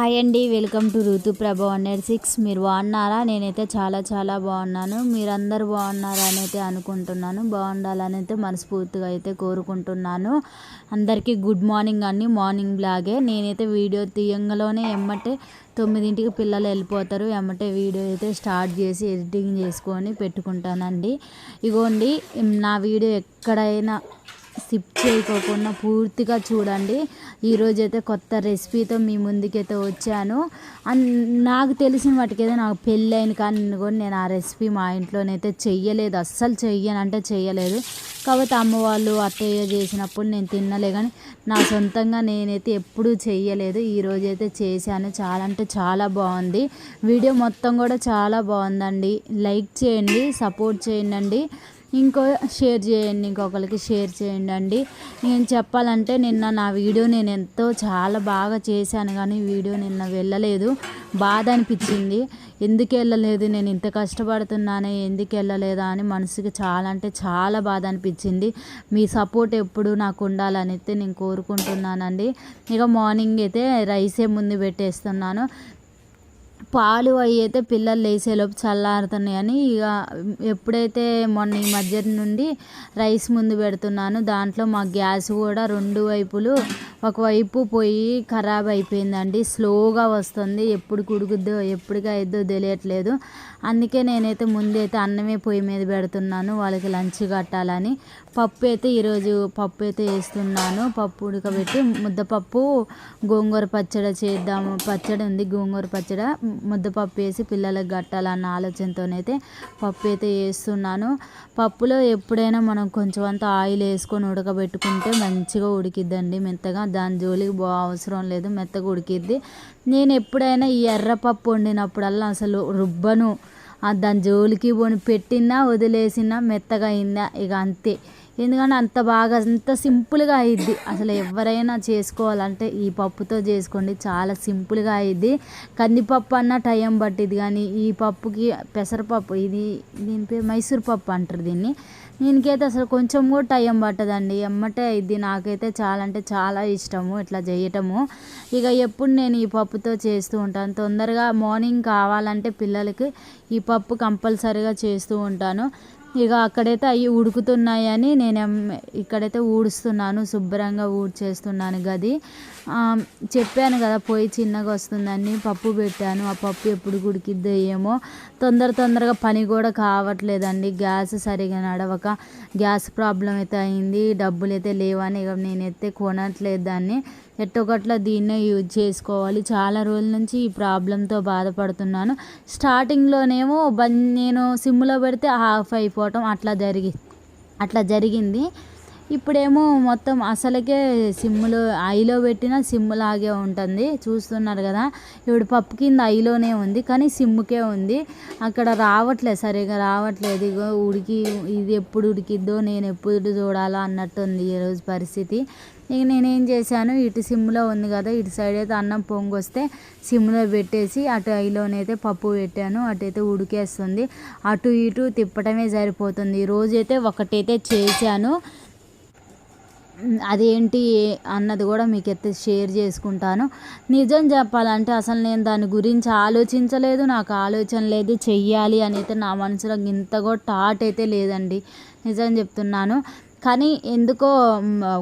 Hi అండి, welcome to ఋతు ప్రభ 106. మీరు బాగున్నారా? నేనైతే చాలా చాలా బాగున్నాను. మీరందరూ బాగున్నారా అని అయితే అనుకుంటున్నాను. బాగుండాలని అయితే మనస్ఫూర్తిగా అయితే కోరుకుంటున్నాను. అందరికీ గుడ్ మార్నింగ్ అండి. మార్నింగ్ బ్లాగే నేనైతే వీడియో తీయంగానే ఎమ్మటే 9ంటికి పిల్లలు వెళ్ళిపోతారు. ఎమ్మటే వీడియో అయితే స్టార్ట్ చేసి ఎడిటింగ్ చేసుకొని పెట్టుకుంటానండి. ఇగోండి, నా వీడియో ఎక్కడైనా స్కిప్ చేయకోకుండా పూర్తిగా చూడండి. ఈరోజైతే కొత్త రెసిపీతో మీ ముందుకైతే వచ్చాను. నాకు తెలిసిన వాటికైతే నాకు పెళ్ళైన కానీ కూడా నేను ఆ రెసిపీ మా ఇంట్లోనైతే చెయ్యలేదు. అస్సలు చెయ్యనంటే చెయ్యలేదు. కాబట్టి అమ్మ వాళ్ళు అత్తయ్య చేసినప్పుడు నేను తినలే, కానీ నా సొంతంగా నేనైతే ఎప్పుడూ చెయ్యలేదు. ఈరోజైతే చేశాను. చాలా అంటే చాలా బాగుంది. వీడియో మొత్తం కూడా చాలా బాగుందండి. లైక్ చేయండి, సపోర్ట్ చేయండి, షేర్ చేయండి, ఇంకొకరికి షేర్ చేయండి అండి. నేను చెప్పాలంటే నిన్న నా వీడియో నేను చాలా బాగా చేశాను, కానీ వీడియో నిన్న వెళ్ళలేదు. బాధ అనిపించింది. ఎందుకు వెళ్ళలేదు, నేను ఇంత కష్టపడుతున్నానే ఎందుకు వెళ్ళలేదా అని మనసుకి చాలా అంటే చాలా బాధ అనిపించింది. మీ సపోర్ట్ ఎప్పుడు నాకు ఉండాలని అయితే నేను కోరుకుంటున్నానండి. ఇక మార్నింగ్ అయితే రైసే ముందు పెట్టేస్తున్నాను. పాలు అవి అయితే పిల్లలు లేసేలోపు చల్లారుతున్నాయని ఇక ఎప్పుడైతే మొన్న ఈ మధ్య నుండి రైస్ ముందు పెడుతున్నాను. దాంట్లో మా గ్యాస్ కూడా 2 వైపులు, ఒకవైపు పొయ్యి ఖరాబ్ అయిపోయిందండి. స్లోగా వస్తుంది. ఎప్పుడు కుడుకుద్దో ఎప్పుడుగా అయిద్దో తెలియట్లేదు. అందుకే నేనైతే ముందైతే అన్నమే పొయ్యి మీద పెడుతున్నాను, వాళ్ళకి లంచ్ కట్టాలని. పప్పు అయితే ఈరోజు పప్పు అయితే వేస్తున్నాను. పప్పు ఉడకబెట్టి ముద్దపప్పు గోంగూర పచ్చడి చేద్దాము. పచ్చడి ఉంది, గోంగూర పచ్చడి. ముద్దపప్పు వేసి పిల్లలకు కట్టాలన్న ఆలోచనతోనైతే పప్పు అయితే వేస్తున్నాను. పప్పులో ఎప్పుడైనా మనం కొంచెం అంత ఆయిల్ వేసుకొని ఉడకబెట్టుకుంటే మంచిగా ఉడికిద్దండి మెత్తగా. దాని జోలికి అవసరం లేదు, మెత్తగా ఉడికిద్ది. నేను ఎప్పుడైనా ఈ ఎర్రపప్పు వండినప్పుడల్లా అసలు రుబ్బను. దాని జోలికి పెట్టినా వదిలేసినా మెత్తగా అయిందా ఇక అంతే. ఎందుకంటే అంత సింపుల్గా అయ్యిద్ది. అసలు ఎవరైనా చేసుకోవాలంటే ఈ పప్పుతో చేసుకోండి, చాలా సింపుల్గా అయ్యిద్ది. కందిపప్పు అన్న టైం పట్టిద్ది, కానీ ఈ పప్పుకి పెసరపప్పు, దీని పేరు మైసూర్ పప్పు అంటారు దీన్ని. దీనికైతే అసలు కొంచెం కూడా టైం పట్టదండి, ఎమ్మటే అయ్యిద్ది. నాకైతే చాలా అంటే చాలా ఇష్టము ఇట్లా చేయటము. ఇక ఎప్పుడు నేను ఈ పప్పుతో చేస్తూ ఉంటాను. తొందరగా మార్నింగ్ కావాలంటే పిల్లలకి ఈ పప్పు కంపల్సరీగా చేస్తూ ఉంటాను. ఇక అక్కడైతే అవి ఉడుకుతున్నాయని నేను ఇక్కడైతే ఊడుస్తున్నాను, శుభ్రంగా ఊడ్చేస్తున్నాను గది. చెప్పాను కదా పొయ్యి చిన్నగా వస్తుందని పప్పు పెట్టాను. ఆ పప్పు ఎప్పుడు ఉడికిద్దో ఏమో. తొందరగా పని కూడా కావట్లేదండి. గ్యాస్ సరిగా నడవక గ్యాస్ ప్రాబ్లం అయితే అయింది. డబ్బులు అయితే లేవని ఇక నేనైతే కొనట్లేదు దాన్ని. ఎట్టొకట్లా దీన్నే యూజ్ చేసుకోవాలి. చాలా రోజుల నుంచి ఈ ప్రాబ్లంతో బాధపడుతున్నాను. స్టార్టింగ్లోనేమో నేను సిమ్లో పెడితే ఆఫ్ అయిపోవటం అట్లా జరిగింది. ఇప్పుడేమో మొత్తం అసలుకే సిమ్లో ఐలో పెట్టినా సిమ్ లాగే ఉంటుంది. చూస్తున్నారు కదా, ఇప్పుడు పప్పు కింద ఐలోనే ఉంది, కానీ సిమ్కే ఉంది. అక్కడ సరిగా రావట్లేదు. ఇగో ఇది ఎప్పుడు ఉడికిద్దో నేను ఎప్పుడు చూడాలో అన్నట్టుంది ఈరోజు పరిస్థితి. ఇక నేనేం చేశాను, ఇటు సిమ్లో ఉంది కదా, ఇటు సైడ్ అయితే అన్నం పొంగొస్తే సిమ్లో పెట్టేసి అటు ఐలోనైతే పప్పు పెట్టాను. అటైతే ఉడికేస్తుంది. అటు ఇటు తిప్పటమే సరిపోతుంది. ఈరోజైతే ఒకటైతే చేశాను. అదేంటి అన్నది కూడా మీకైతే షేర్ చేసుకుంటాను. నిజం చెప్పాలంటే అసలు నేను దాని గురించి ఆలోచించలేదు, నాకు ఆలోచన లేదు చెయ్యాలి అని అయితే నా మనసులో ఇంత కూడా థాట్ అయితే లేదండి. నిజం చెప్తున్నాను. కానీ ఎందుకో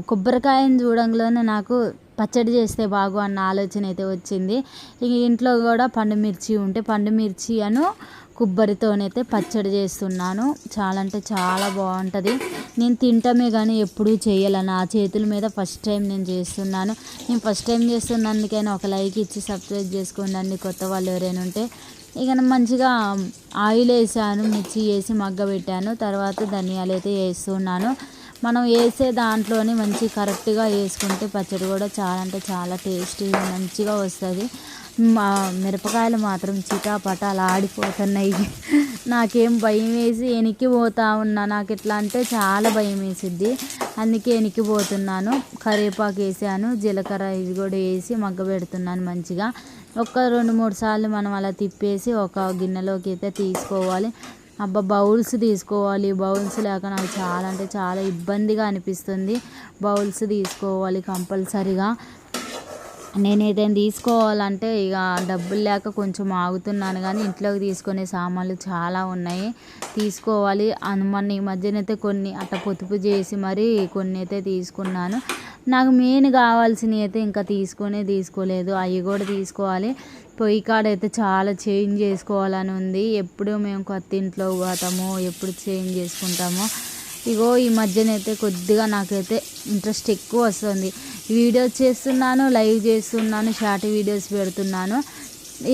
కొబ్బరికాయని చూడంలోనే నాకు పచ్చడి చేస్తే బాగు అన్న ఆలోచన అయితే వచ్చింది. ఇక ఇంట్లో కూడా పండుమిర్చి ఉంటే పండుమిర్చి కొబ్బరితోనైతే పచ్చడి చేస్తున్నాను. చాలా అంటే చాలా బాగుంటుంది. నేను తింటమే కానీ ఎప్పుడూ చేయాలి, నా చేతుల మీద ఫస్ట్ టైం నేను చేస్తున్నాను. నేను ఫస్ట్ టైం చేస్తున్నందుకైనా ఒక లైక్ ఇచ్చి సబ్స్క్రైబ్ చేసుకోండి కొత్త వాళ్ళు ఎవరైనా ఉంటే. ఇక మంచిగా ఆయిల్ వేసాను, మిర్చి వేసి మగ్గబెట్టాను. తర్వాత ధనియాలు అయితే వేస్తున్నాను. మనం వేసే దాంట్లోనే మంచి కరెక్ట్గా వేసుకుంటే పచ్చడి కూడా చాలా అంటే చాలా టేస్టీగా మంచిగా వస్తుంది. మిరపకాయలు మాత్రం చిటాపటాలు ఆడిపోతున్నాయి. నాకేం భయం వేసి వెనక్కిపోతా ఉన్నా. నాకు ఎట్లా అంటే చాలా భయం వేసిద్ది, అందుకే వెనక్కిపోతున్నాను. కరివేపాకు వేసాను, జీలకర్ర ఇది కూడా వేసి మగ్గబెడుతున్నాను మంచిగా. 2-3 సార్లు మనం అలా తిప్పేసి ఒక గిన్నెలోకి అయితే తీసుకోవాలి. బౌల్స్ తీసుకోవాలి. బౌల్స్ లేక నాకు చాలా అంటే చాలా ఇబ్బందిగా అనిపిస్తుంది. బౌల్స్ తీసుకోవాలి కంపల్సరీగా. నేను ఏదైనా తీసుకోవాలంటే ఇక డబ్బులు లేక కొంచెం ఆగుతున్నాను, కానీ ఇంట్లోకి తీసుకునే సామాన్లు చాలా ఉన్నాయి, తీసుకోవాలి. మొన్న ఈ మధ్యనైతే కొన్ని అట్లా పొదుపు చేసి మరి కొన్ని అయితే తీసుకున్నాను. నాకు మెయిన్ కావాల్సినవి అయితే ఇంకా తీసుకోలేదు, అవి కూడా తీసుకోవాలి. పొయ్యి కాడ అయితే చాలా చేంజ్ చేసుకోవాలని ఉంది. ఎప్పుడు మేము కొత్త ఇంట్లో పోతామో ఎప్పుడు చేంజ్ చేసుకుంటామో. ఇగో ఈ మధ్యనైతే కొద్దిగా నాకైతే ఇంట్రెస్ట్ ఎక్కువ వస్తుంది. వీడియోస్ చేస్తున్నాను, లైవ్ చేస్తున్నాను, షార్ట్ వీడియోస్ పెడుతున్నాను.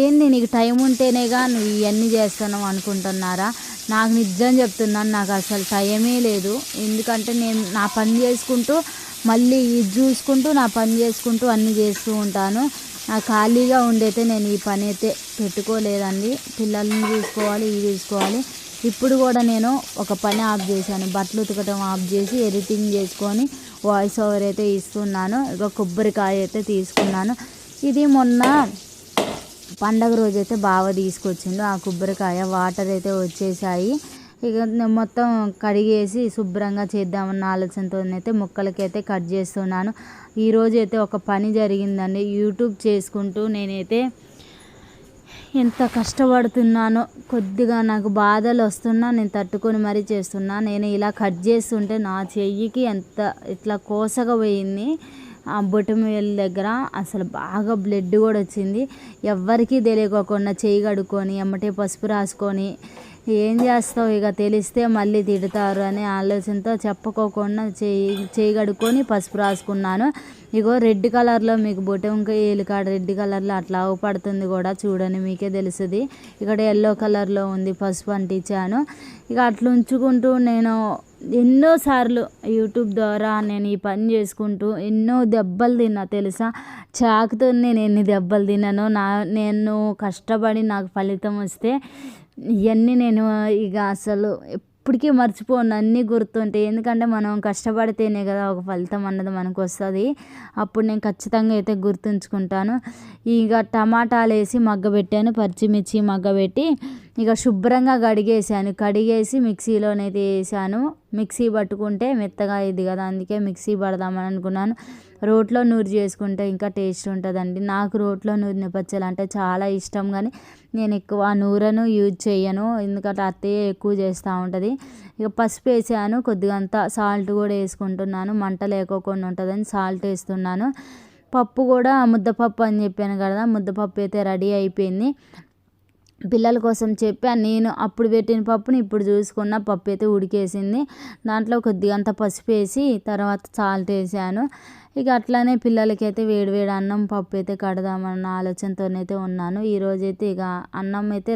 ఏంది నీకు టైం ఉంటేనేగా నువ్వు ఇవన్నీ చేస్తున్నావు అనుకుంటున్నారా? నాకు నిజం చెప్తున్నాను, నాకు అసలు టైమే లేదు. ఎందుకంటే నేను నా పని చేసుకుంటూ మళ్ళీ ఇది చూసుకుంటూ నా పని చేసుకుంటూ అన్నీ చేస్తూ ఉంటాను. ఖాళీగా ఉండైతే నేను ఈ పని అయితే పెట్టుకోలేదండి. పిల్లల్ని చూసుకోవాలి, ఇవి చూసుకోవాలి. ఇప్పుడు కూడా నేను ఒక పని ఆఫ్ చేశాను, బట్టలు ఉతకటం ఆఫ్ చేసి ఎడిటింగ్ చేసుకొని వాయిస్ ఓవర్ అయితే ఇస్తున్నాను. ఇక కొబ్బరికాయ అయితే తీసుకున్నాను. ఇది మొన్న పండగ రోజైతే బాగా తీసుకొచ్చిండు. ఆ కొబ్బరికాయ వాటర్ అయితే వచ్చేసాయి. ఇక మొత్తం కడిగేసి శుభ్రంగా చేద్దామన్న ఆలోచనతో అయితే ముక్కలకైతే కట్ చేస్తున్నాను. ఈరోజు అయితే ఒక పని జరిగిందండి. యూట్యూబ్ చేసుకుంటూ నేనైతే ఎంత కష్టపడుతున్నానో, కొద్దిగా నాకు బాధలు వస్తున్నా నేను తట్టుకొని మరీ చేస్తున్నా. నేను ఇలా కట్ చేస్తుంటే నా చెయ్యికి ఎంత ఇట్లా కోసగా పోయింది. ఆ బొటనవేలు దగ్గర అసలు బాగా బ్లడ్ కూడా వచ్చింది. ఎవ్వరికీ తెలియకోకుండా చెయ్యి కడుక్కొని ఎమ్మటే పసుపు రాసుకొని ఏం చేస్తావు, ఇక తెలిస్తే మళ్ళీ తిడతారు అనే ఆలోచనతో చెప్పుకోకుండా చేయి కడుక్కొని పసుపు రాసుకున్నాను. ఇగో రెడ్ కలర్లో మీకు బొటనవేలు కాడ రెడ్ కలర్లో అట్లా పడుతుంది కూడా, చూడండి మీకే తెలుస్తుంది. ఇక్కడ ఎల్లో కలర్లో ఉంది, పసుపు అంటించాను. ఇక అట్లా ఉంచుకుంటూ నేను ఎన్నోసార్లు యూట్యూబ్ ద్వారా నేను ఈ పని చేసుకుంటూ ఎన్నో దెబ్బలు తిన్నా తెలుసా. చాకుతో నేను ఎన్ని దెబ్బలు తిన్నానో, నేను కష్టపడి నాకు ఫలితం వస్తే ఇవన్నీ నేను ఇక అసలు ఎప్పటికీ మర్చిపోను, అన్నీ గుర్తుంటాయి. ఎందుకంటే మనం కష్టపడితేనే కదా ఒక ఫలితం అన్నది మనకు వస్తుంది. అప్పుడు నేను ఖచ్చితంగా అయితే గుర్తుంచుకుంటాను. ఇక టమాటాలు వేసి మగ్గబెట్టాను, పచ్చిమిర్చి మగ్గబెట్టి ఇక శుభ్రంగా కడిగేసి మిక్సీలోనైతే వేసాను. మిక్సీ పట్టుకుంటే మెత్తగా అయ్యిద్ది కదా, అందుకే మిక్సీ పడదామని అనుకున్నాను. రోట్లో నూరి చేసుకుంటే ఇంకా టేస్ట్ ఉంటుందండి. నాకు రోట్లో నూరిన పచ్చళ్ళు అంటే చాలా ఇష్టం, కానీ నేను ఎక్కువ నూరను యూజ్ చేయను, ఎందుకంటే అత్తయ్య ఎక్కువ చేస్తూ ఉంటుంది. ఇక పసుపు వేసాను, కొద్దిగా అంతా సాల్ట్ కూడా వేసుకుంటున్నాను, మంట లేకోకుండా ఉంటుందని సాల్ట్ వేస్తున్నాను. పప్పు కూడా ముద్దపప్పు అని చెప్పాను కదా, ముద్దపప్పు అయితే రెడీ అయిపోయింది. పిల్లల కోసం చెప్పాను నేను, అప్పుడు పెట్టిన పప్పుని ఇప్పుడు చూసుకున్న పప్పు అయితే ఉడికేసింది. దాంట్లో కొద్దిగా అంత పసుపు వేసి తర్వాత సాల్ట్ వేసాను. ఇక అట్లానే పిల్లలకైతే వేడివేడి అన్నం పప్పు అయితే కడదామన్న ఆలోచనతోనైతే ఉన్నాను. ఈరోజైతే ఇక అన్నం అయితే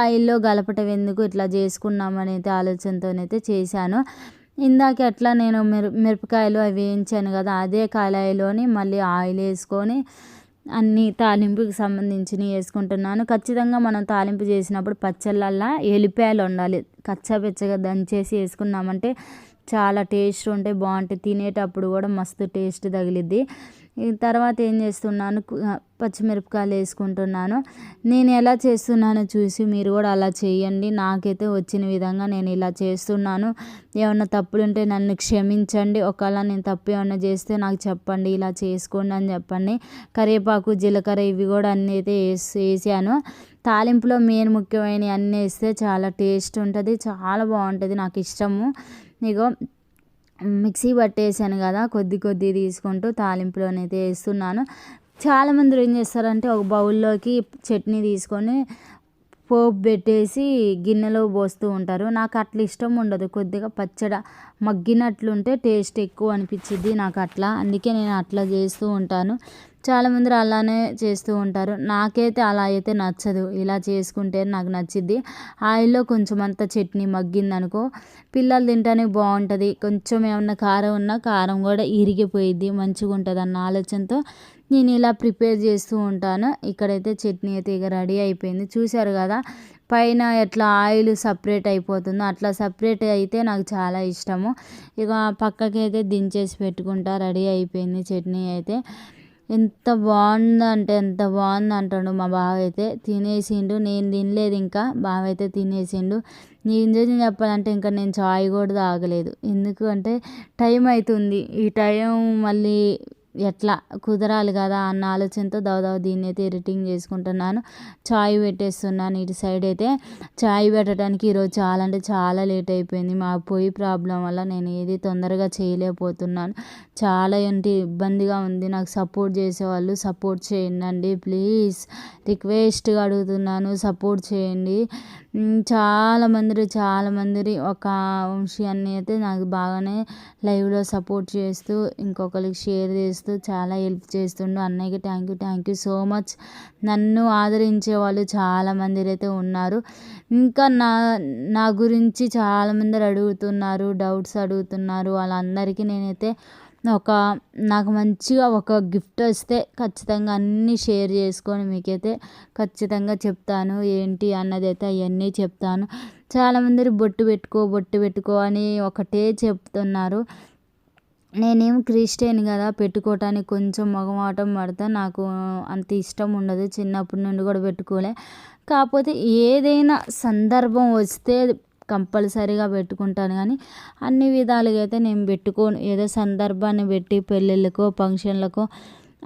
ఆయిల్లో గలపటం ఎందుకు, ఇట్లా చేసుకున్నామని అయితే ఆలోచనతోనైతే చేశాను. ఇందాక అట్లా నేను మిరపకాయలు అవి వేయించాను కదా, అదే కళాయిలోని మళ్ళీ ఆయిల్ వేసుకొని అన్నీ తాలింపుకి సంబంధించినవి వేసుకుంటున్నాను. ఖచ్చితంగా మనం తాలింపు చేసినప్పుడు పచ్చళ్ళల్లో ఎల్లిపాయలు ఉండాలి, కచ్చాపిచ్చగా దంచేసి వేసుకున్నామంటే చాలా టేస్ట్ ఉంటాయి, బాగుంటాయి. తినేటప్పుడు కూడా మస్తు టేస్ట్ తగిలిద్ది. తర్వాత ఏం చేస్తున్నాను, పచ్చిమిరపకాయలు వేసుకుంటున్నాను. నేను ఎలా చేస్తున్నానో చూసి మీరు కూడా అలా చేయండి. నాకైతే వచ్చిన విధంగా నేను ఇలా చేస్తున్నాను. ఏమన్నా తప్పులు ఉంటే నన్ను క్షమించండి. ఒకవేళ నేను తప్పు ఏమన్నా చేస్తే నాకు చెప్పండి, ఇలా చేసుకోండి అని చెప్పండి. కరివేపాకు, జీలకర్ర ఇవి కూడా అన్నీ అయితే వేసాను. తాలింపులో మెయిన్ ముఖ్యమైనవి అన్నీ వేస్తే చాలా టేస్ట్ ఉంటుంది, చాలా బాగుంటుంది, నాకు ఇష్టము. ఇగో మిక్సీ పట్టేసాను కదా, కొద్ది తీసుకుంటూ తాలింపులోనైతే వేస్తున్నాను. చాలామంది ఏం చేస్తారంటే ఒక బౌల్లోకి చట్నీ తీసుకొని పోపు పెట్టేసి గిన్నెలో పోస్తూ ఉంటారు. నాకు అట్లా ఇష్టం ఉండదు, కొద్దిగా పచ్చడి మగ్గినట్లుంటే టేస్ట్ ఎక్కువ అనిపించింది నాకు అట్లా, అందుకే నేను అట్లా చేస్తూ ఉంటాను. చాలామంది అలానే చేస్తూ ఉంటారు, నాకైతే అలా అయితే నచ్చదు. ఇలా చేసుకుంటే నాకు నచ్చిద్ది. ఆయిల్లో కొంచెం అంత చట్నీ మగ్గిందనుకో పిల్లలు తింటానికి బాగుంటుంది. కొంచెం ఏమన్నా కారం ఉన్నా కారం కూడా ఇరిగిపోయిద్ది, మంచిగా ఉంటుంది అన్న ఆలోచనతో నేను ఇలా ప్రిపేర్ చేస్తూ ఉంటాను. ఇక్కడైతే చట్నీ అయితే ఇక రెడీ అయిపోయింది, చూశారు కదా. పైన ఎట్లా ఆయిల్ సపరేట్ అయిపోతుందో అట్లా సపరేట్ అయితే నాకు చాలా ఇష్టము. ఇక పక్కకి అయితే దించేసి పెట్టుకుంటా. రెడీ అయిపోయింది చట్నీ అయితే. ఎంత బాగుందంటే ఎంత బాగుంది అంటాడు మా బావ అయితే. తినేసిండు, నేను తినలేదు ఇంకా, బావ అయితే తినేసిండు. నిజం చెప్పాలంటే ఇంకా నేను చాయ్ కూడా తాగలేదు, ఎందుకు అంటే టైం అవుతుంది. ఈ టైం మళ్ళీ ఎట్లా కుదరాలి కదా అన్న ఆలోచనతో దవదవ దీన్ని అయితే ఎడిటింగ్ చేసుకుంటున్నాను. చాయ్ పెట్టేస్తున్నాను ఇటు సైడ్ అయితే. చాయ్ పెట్టడానికి ఈరోజు చాలా అంటే చాలా లేట్ అయిపోయింది. మా పొయ్యి ప్రాబ్లం వల్ల నేను ఏది తొందరగా చేయలేకపోతున్నాను. చాలా ఏంటి ఇబ్బందిగా ఉంది. నాకు సపోర్ట్ చేసేవాళ్ళు సపోర్ట్ చేయండి ప్లీజ్, రిక్వెస్ట్గా అడుగుతున్నాను, సపోర్ట్ చేయండి. చాలామంది ఒక విషయాన్ని అయితే నాకు బాగానే లైవ్లో సపోర్ట్ చేస్తూ ఇంకొకరికి షేర్ చేస్తూ చాలా హెల్ప్ చేస్తుండు. అన్నయ్యకి థ్యాంక్ యూ సో మచ్. నన్ను ఆదరించే వాళ్ళు చాలామంది అయితే ఉన్నారు. ఇంకా నా గురించి చాలామంది అడుగుతున్నారు, డౌట్స్ అడుగుతున్నారు. వాళ్ళందరికీ నేనైతే నాకు మంచిగా ఒక గిఫ్ట్ వస్తే ఖచ్చితంగా అన్నీ షేర్ చేసుకొని మీకైతే ఖచ్చితంగా చెప్తాను. ఏంటి అన్నది అయితే అవన్నీ చెప్తాను. చాలామంది బొట్టు పెట్టుకో అని ఒకటే చెప్తున్నారు. నేనేం క్రిస్టియన్ కదా, పెట్టుకోవటానికి కొంచెం మొగమాటం పడతా. నాకు అంత ఇష్టం ఉండదు, చిన్నప్పటి నుండి కూడా పెట్టుకోలే. కాకపోతే ఏదైనా సందర్భం వస్తే కంపల్సరీగా పెట్టుకుంటాను, కానీ అన్ని విధాలుగా అయితే నేను పెట్టుకోను. ఏదో సందర్భాన్ని పెట్టి పెళ్ళిళ్ళకో ఫంక్షన్లకో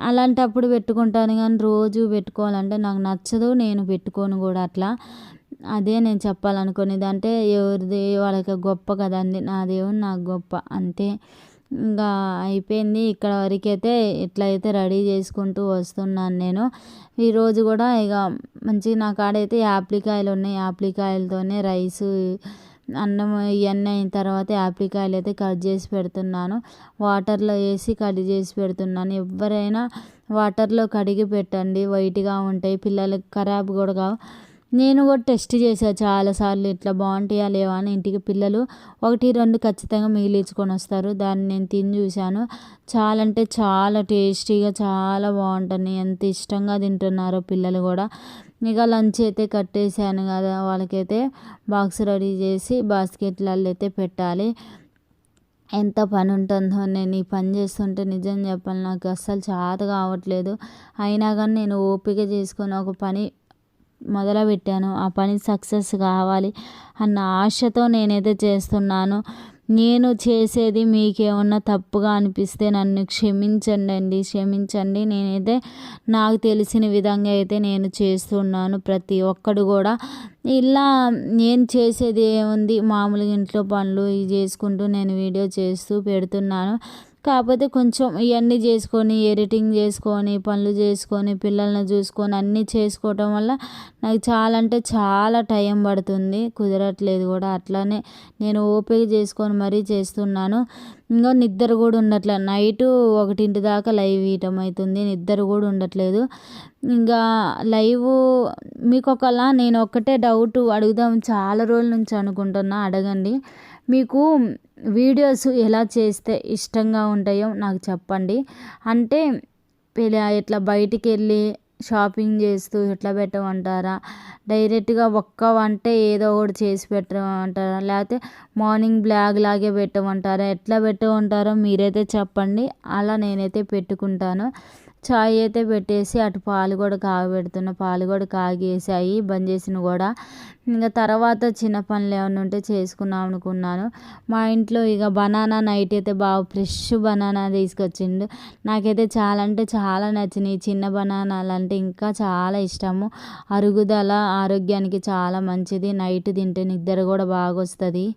అలాంటప్పుడు పెట్టుకుంటాను, కానీ రోజు పెట్టుకోవాలంటే నాకు నచ్చదు, నేను పెట్టుకోను కూడా అట్లా. అదే నేను చెప్పాలనుకునేది. అంటే ఎవరిది వాళ్ళకి గొప్ప కదండి, నా దేవుడు నాకు గొప్ప అంతే. ఇంకా అయిపోయింది ఇక్కడ వరకైతే. ఇట్లయితే రెడీ చేసుకుంటూ వస్తున్నాను నేను. ఈరోజు కూడా ఇక మంచిగా నా కాడైతే యాప్లికాయలు ఉన్నాయి. యాప్లికాయలతోనే రైసు అన్నం ఇవన్నీ అయిన తర్వాత యాప్లికాయలు అయితే కట్ చేసి పెడుతున్నాను. వాటర్లో వేసి కట్ చేసి పెడుతున్నాను. ఎవరైనా వాటర్లో కడిగి పెట్టండి, వైట్గా ఉంటాయి, పిల్లలకి ఖరాబ్ కూడా కావు. నేను కూడా టెస్ట్ చేశాను చాలాసార్లు, ఇట్లా బాగుంటాయా లేవా అని. ఇంటికి పిల్లలు 1-2 ఖచ్చితంగా మిగిలించుకొని వస్తారు. దాన్ని నేను తిని చూశాను. చాలా అంటే చాలా టేస్టీగా చాలా బాగుంటుంది. ఎంత ఇష్టంగా తింటున్నారో పిల్లలు కూడా. ఇక లంచ్ అయితే కట్టేసాను కదా, వాళ్ళకైతే బాక్స్ రెడీ చేసి బాస్కెట్లలో అయితే పెట్టాలి. ఎంత పని ఉంటుందో, నేను ఈ పని చేస్తుంటే నిజం చెప్పాలి నాకు అస్సలు చేత కావట్లేదు. అయినా కానీ నేను ఓపిక చేసుకొని ఒక పని మొదలుపెట్టాను. ఆ పని సక్సెస్ కావాలి అన్న ఆశతో నేనైతే చేస్తున్నాను. నేను చేసేది మీకేమన్నా తప్పుగా అనిపిస్తే నన్ను క్షమించండి. నేనైతే నాకు తెలిసిన విధంగా అయితే నేను చేస్తున్నాను. ప్రతి ఒక్కడు కూడా ఇలా నేను చేసేది ఏముంది, మామూలుగా ఇంట్లో పనులు ఇవి చేసుకుంటూ నేను వీడియో చేస్తూ పెడుతున్నాను. కాకపోతే కొంచెం ఇవన్నీ చేసుకొని ఎడిటింగ్ చేసుకొని పనులు చేసుకొని పిల్లల్ని చూసుకొని అన్నీ చేసుకోవటం వల్ల నాకు చాలా అంటే చాలా టైం పడుతుంది, కుదరట్లేదు కూడా. అట్లానే నేను ఓపిక చేసుకొని మరీ చేస్తున్నాను. ఇంకా నిద్ర కూడా ఉండట్లేదు. నైటు 1 దాకా లైవ్ ఇవ్వటం అవుతుంది, నిద్ర కూడా ఉండట్లేదు. ఇంకా లైవ్ మీకు ఒకలా నేను ఒక్కటే డౌట్ అడుగుదాం చాలా రోజుల నుంచి అనుకుంటున్నా, అడగండి. మీకు వీడియోస్ ఎలా చేస్తే ఇష్టంగా ఉంటాయో నాకు చెప్పండి. అంటే ఇట్లా బయటికి వెళ్ళి షాపింగ్ చేస్తూ ఎట్లా పెట్టమంటారా, డైరెక్ట్గా ఒక్క వంటే ఏదో ఒకటి చేసి పెట్టమంటారా, లేకపోతే మార్నింగ్ బ్లాగ్ లాగే పెట్టమంటారా, ఎట్లా పెట్టమంటారో మీరైతే చెప్పండి. అలా నేనైతే పెట్టుకుంటాను. చాయ్ అయితే పెట్టేసి అటు పాలు కూడా కాగబెడుతున్నా. పాలు కూడా కాగేసాయి, బంద్ చేసిన కూడా. ఇంకా తర్వాత చిన్న పనులు ఏమైనా ఉంటే చేసుకుందాం అనుకున్నాను. మా ఇంట్లో ఇక బనానా నైట్ అయితే బాగా ఫ్రెష్ బనానా తీసుకొచ్చిండు. నాకైతే చాలా అంటే చాలా నచ్చినాయి. చిన్న బనానాలు అంటే ఇంకా చాలా ఇష్టము. అరుగుదల ఆరోగ్యానికి చాలా మంచిది. నైట్ తింటే నిద్ర కూడా బాగా వస్తుంది.